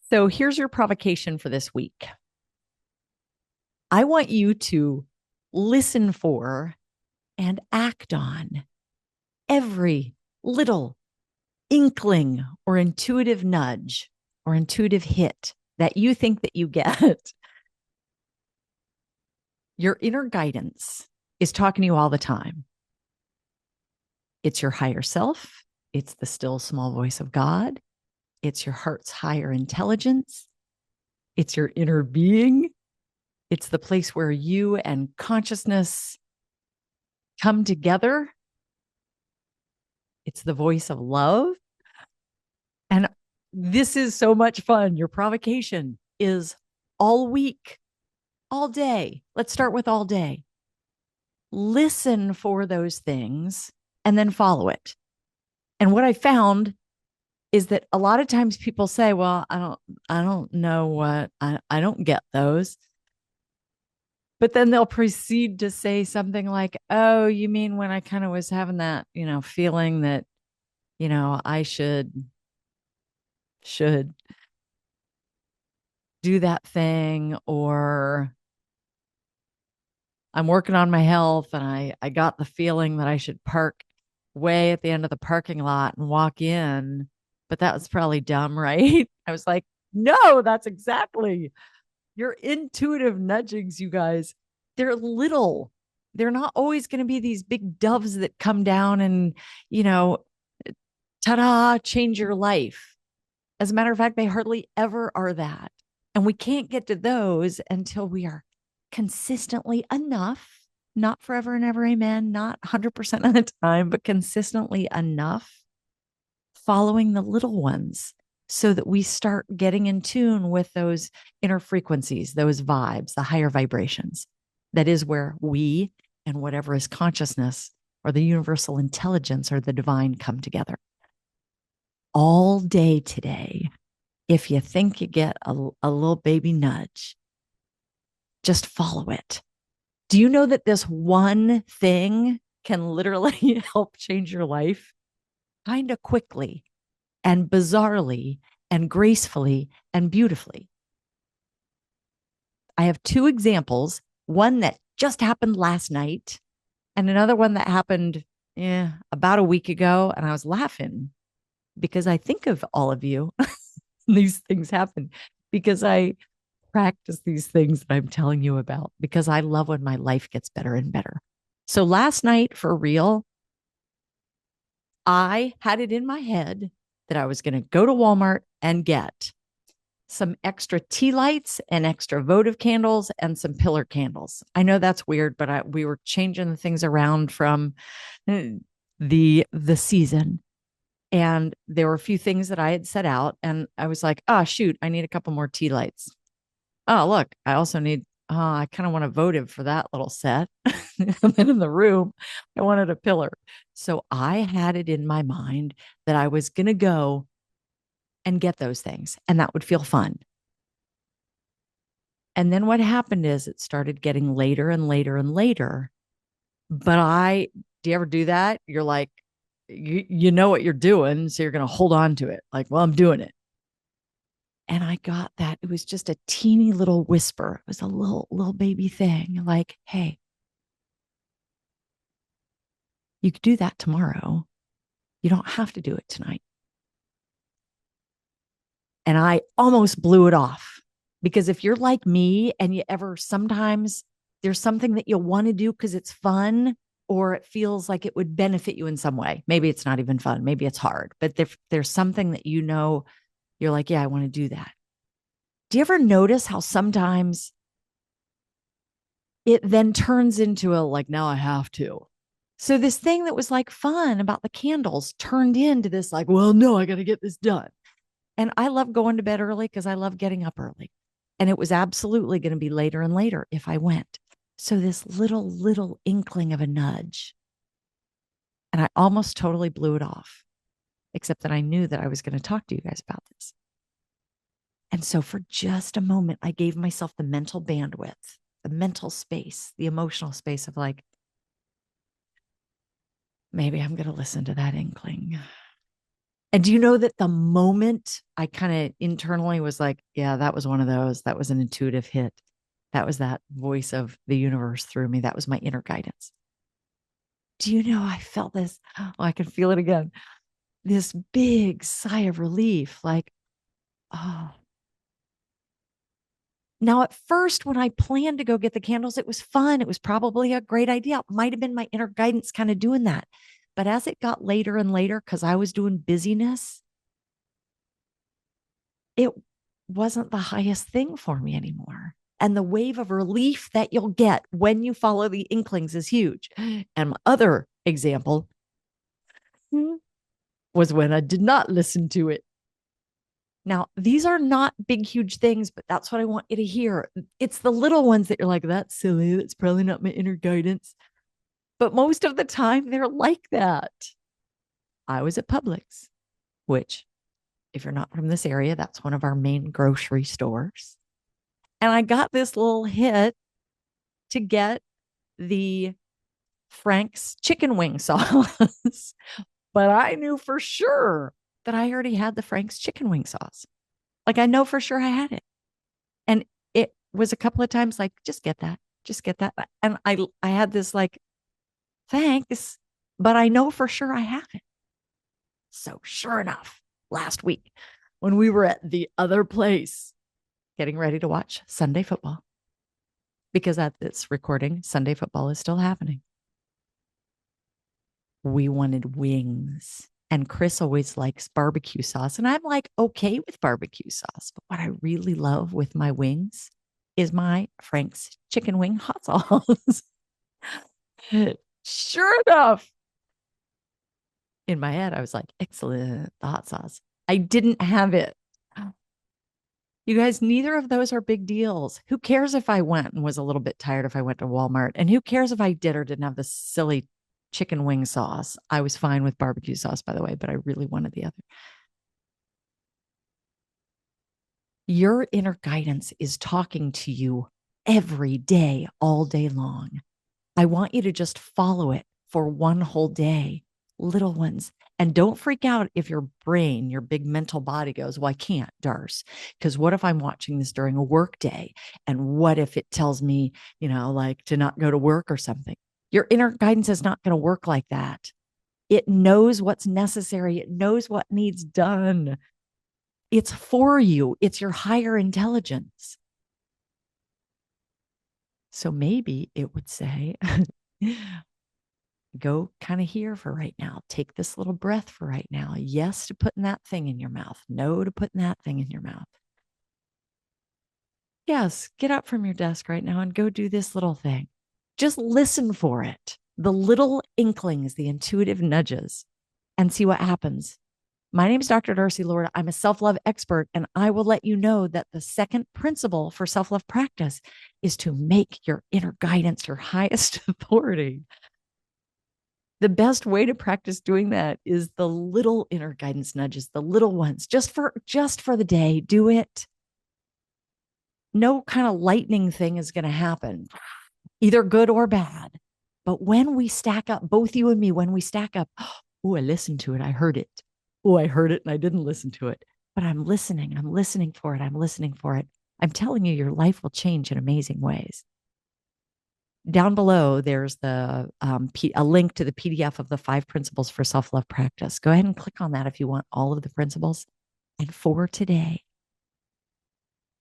So here's your provocation for this week. I want you to listen for and act on every little inkling or intuitive nudge or intuitive hit that you think that you get. Your inner guidance is talking to you all the time. It's your higher self. It's the still small voice of God. It's your heart's higher intelligence. It's your inner being. It's the place where you and consciousness come together. It's the voice of love. And this is so much fun. Your provocation is all week, all day. Let's start with all day. Listen for those things and then follow it. And what I found is that a lot of times people say, well, I don't know what, I don't get those. But then they'll proceed to say something like, oh, you mean when I kind of was having that, feeling that, I should do that thing, or I'm working on my health and I got the feeling that I should park way at the end of the parking lot and walk in. But that was probably dumb, right? I was like, no, that's exactly your intuitive nudgings, you guys. They're little. They're not always going to be these big doves that come down and, you know, ta-da, change your life. As a matter of fact, they hardly ever are that. And we can't get to those until we are consistently enough, not forever and ever, amen, not 100% of the time, but consistently enough, following the little ones so that we start getting in tune with those inner frequencies, those vibes, the higher vibrations. That is where we and whatever is consciousness or the universal intelligence or the divine come together. All day today, if you think you get a little baby nudge, just follow it. Do you know that this one thing can literally help change your life kind of quickly and bizarrely and gracefully and beautifully? I have two examples, one that just happened last night and another one that happened about a week ago. And I was laughing because I think of all of you. These things happen because I practice these things that I'm telling you about, because I love when my life gets better and better. So last night, for real, I had it in my head that I was going to go to Walmart and get some extra tea lights and extra votive candles and some pillar candles. I know that's weird, but we were changing the things around from the season. And there were a few things that I had set out, and I was like, oh, shoot, I need a couple more tea lights. Oh, look, I also need, I kind of want a votive for that little set. And then in the room, I wanted a pillar. So I had it in my mind that I was going to go and get those things, and that would feel fun. And then what happened is it started getting later and later and later. But do you ever do that? You're like, you know what you're doing. So you're going to hold on to it. Like, well, I'm doing it. And I got that. It was just a teeny little whisper. It was a little baby thing. Like, hey, you could do that tomorrow. You don't have to do it tonight. And I almost blew it off, because if you're like me and you ever sometimes there's something that you want to do because it's fun or it feels like it would benefit you in some way. Maybe it's not even fun. Maybe it's hard, but there's something that you're like, yeah, I want to do that. Do you ever notice how sometimes it then turns into a like, now I have to? So this thing that was like fun about the candles turned into this like, well, no, I got to get this done. And I love going to bed early because I love getting up early. And it was absolutely going to be later and later if I went. So this little inkling of a nudge. And I almost totally blew it off, except that I knew that I was going to talk to you guys about this. And so for just a moment, I gave myself the mental bandwidth, the mental space, the emotional space of like, maybe I'm going to listen to that inkling. And do you know that the moment I kind of internally was like, yeah, that was one of those, that was an intuitive hit. That was that voice of the universe through me. That was my inner guidance. Do you know I felt this? Oh, I can feel it again. This big sigh of relief, like, oh. Now, at first, when I planned to go get the candles, it was fun. It was probably a great idea. It might have been my inner guidance kind of doing that. But as it got later and later, because I was doing busyness, it wasn't the highest thing for me anymore. And the wave of relief that you'll get when you follow the inklings is huge. And my other example was when I did not listen to it. Now, these are not big, huge things, but that's what I want you to hear. It's the little ones that you're like, that's silly. That's probably not my inner guidance. But most of the time, they're like that. I was at Publix, which, if you're not from this area, that's one of our main grocery stores. And I got this little hit to get the Frank's chicken wing sauce. But I knew for sure that I already had the Frank's chicken wing sauce. Like I know for sure I had it. And it was a couple of times like, just get that, just get that. And I had this like, thanks, but I know for sure I have it. So sure enough, last week when we were at the other place getting ready to watch Sunday football, because at this recording, Sunday football is still happening. We wanted wings. And Chris always likes barbecue sauce. And I'm like, okay with barbecue sauce. But what I really love with my wings is my Frank's chicken wing hot sauce. Sure enough, in my head, I was like, excellent, the hot sauce. I didn't have it. You guys, neither of those are big deals. Who cares if I went and was a little bit tired if I went to Walmart? And who cares if I did or didn't have the silly chicken wing sauce? I was fine with barbecue sauce, by the way, but I really wanted the other. Your inner guidance is talking to you every day, all day long. I want you to just follow it for one whole day, little ones. And don't freak out if your brain, your big mental body goes, well, I can't, Darce, because what if I'm watching this during a work day? And what if it tells me, like to not go to work or something? Your inner guidance is not going to work like that. It knows what's necessary. It knows what needs done. It's for you. It's your higher intelligence. So maybe it would say, go kind of here for right now. Take this little breath for right now. Yes to putting that thing in your mouth. No to putting that thing in your mouth. Yes, get up from your desk right now and go do this little thing. Just listen for it. The little inklings, the intuitive nudges, and see what happens. My name is Dr. Darcy Lord. I'm a self-love expert, and I will let you know that the second principle for self-love practice is to make your inner guidance your highest authority. The best way to practice doing that is the little inner guidance nudges, the little ones, just for the day. Do it. No kind of lightning thing is going to happen, either good or bad. But when we stack up, both you and me, when we stack up, oh, I listened to it. I heard it. Oh, I heard it and I didn't listen to it. But I'm listening. I'm listening for it. I'm listening for it. I'm telling you, your life will change in amazing ways. Down below, there's a link to the PDF of the 5 principles for self-love practice. Go ahead and click on that if you want all of the principles. And for today,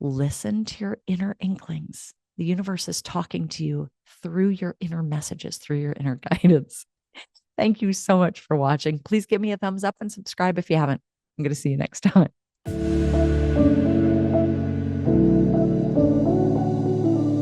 listen to your inner inklings. The universe is talking to you through your inner messages, through your inner guidance. Thank you so much for watching. Please give me a thumbs up and subscribe if you haven't. I'm going to see you next time.